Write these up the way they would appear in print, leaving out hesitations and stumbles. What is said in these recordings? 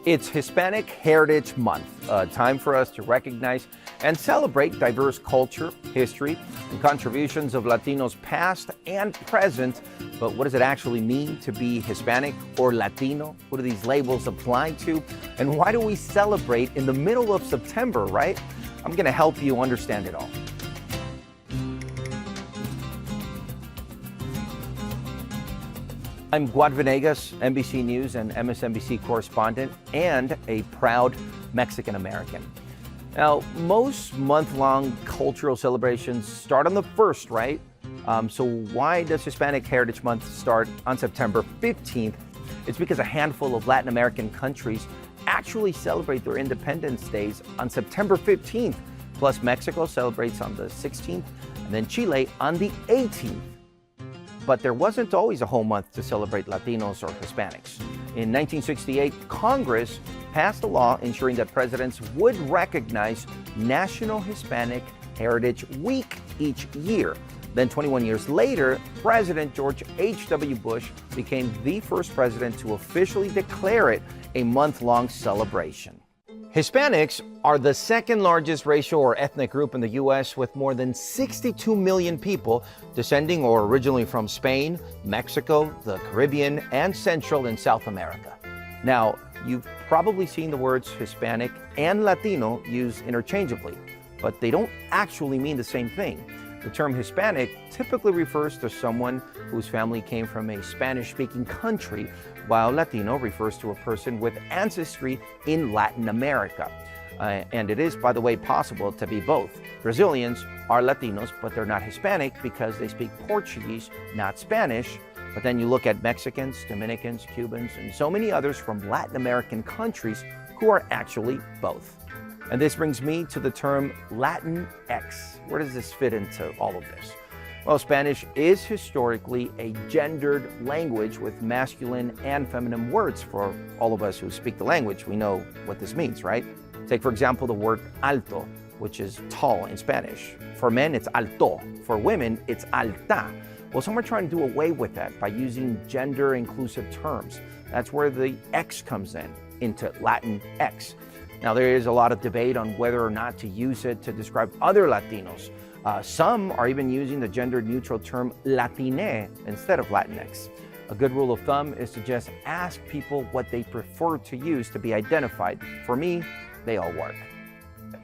It's Hispanic Heritage Month, a time for us to recognize and celebrate diverse culture, history, and contributions of Latinos past and present. But what does it actually mean to be Hispanic or Latino? What do these labels apply to? And why do we celebrate in the middle of September, right? I'm going to help you understand it all. I'm Guad Venegas, NBC News and MSNBC correspondent, and a proud Mexican American. Now, most month-long cultural celebrations start on the 1st, right? So why does Hispanic Heritage Month start on September 15th? It's because a handful of Latin American countries actually celebrate their Independence Days on September 15th. Plus, Mexico celebrates on the 16th, and then Chile on the 18th. But there wasn't always a whole month to celebrate Latinos or Hispanics. In 1968, Congress passed a law ensuring that presidents would recognize National Hispanic Heritage Week each year. Then 21 years later, President George H.W. Bush became the first president to officially declare it a month-long celebration. Hispanics are the second largest racial or ethnic group in the U.S. with more than 62 million people descending or originally from Spain, Mexico, the Caribbean, and Central and South America. Now, you've probably seen the words Hispanic and Latino used interchangeably, but they don't actually mean the same thing. The term Hispanic typically refers to someone whose family came from a Spanish-speaking country, while Latino refers to a person with ancestry in Latin America. And it is, by the way, possible to be both. Brazilians are Latinos, but they're not Hispanic because they speak Portuguese, not Spanish. But then you look at Mexicans, Dominicans, Cubans, and so many others from Latin American countries who are actually both. And this brings me to the term Latinx. Where does this fit into all of this? Well, Spanish is historically a gendered language with masculine and feminine words. For all of us who speak the language, we know what this means, right? Take, for example, the word alto, which is tall in Spanish. For men, it's alto. For women, it's alta. Well, some are trying to do away with that by using gender-inclusive terms. That's where the X comes into Latinx. Now, there is a lot of debate on whether or not to use it to describe other Latinos. Some are even using the gender-neutral term Latine instead of Latinx. A good rule of thumb is to just ask people what they prefer to use to be identified. For me, they all work.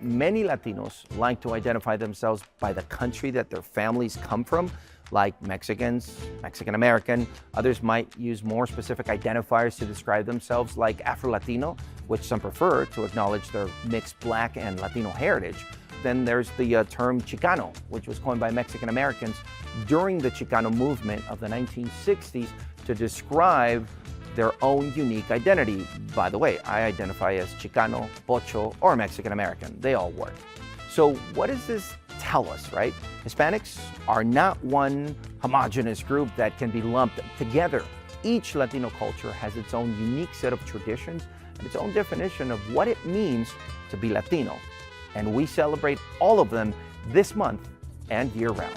Many Latinos like to identify themselves by the country that their families come from, like Mexicans, Mexican American. Others might use more specific identifiers to describe themselves, like Afro-Latino, which some prefer to acknowledge their mixed Black and Latino heritage. Then there's the term Chicano, which was coined by Mexican Americans during the Chicano movement of the 1960s to describe their own unique identity. By the way, I identify as Chicano, Pocho, or Mexican American. They all work. So what does this tell us, right? Hispanics are not one homogeneous group that can be lumped together. Each Latino culture has its own unique set of traditions and its own definition of what it means to be Latino. And we celebrate all of them this month and year-round.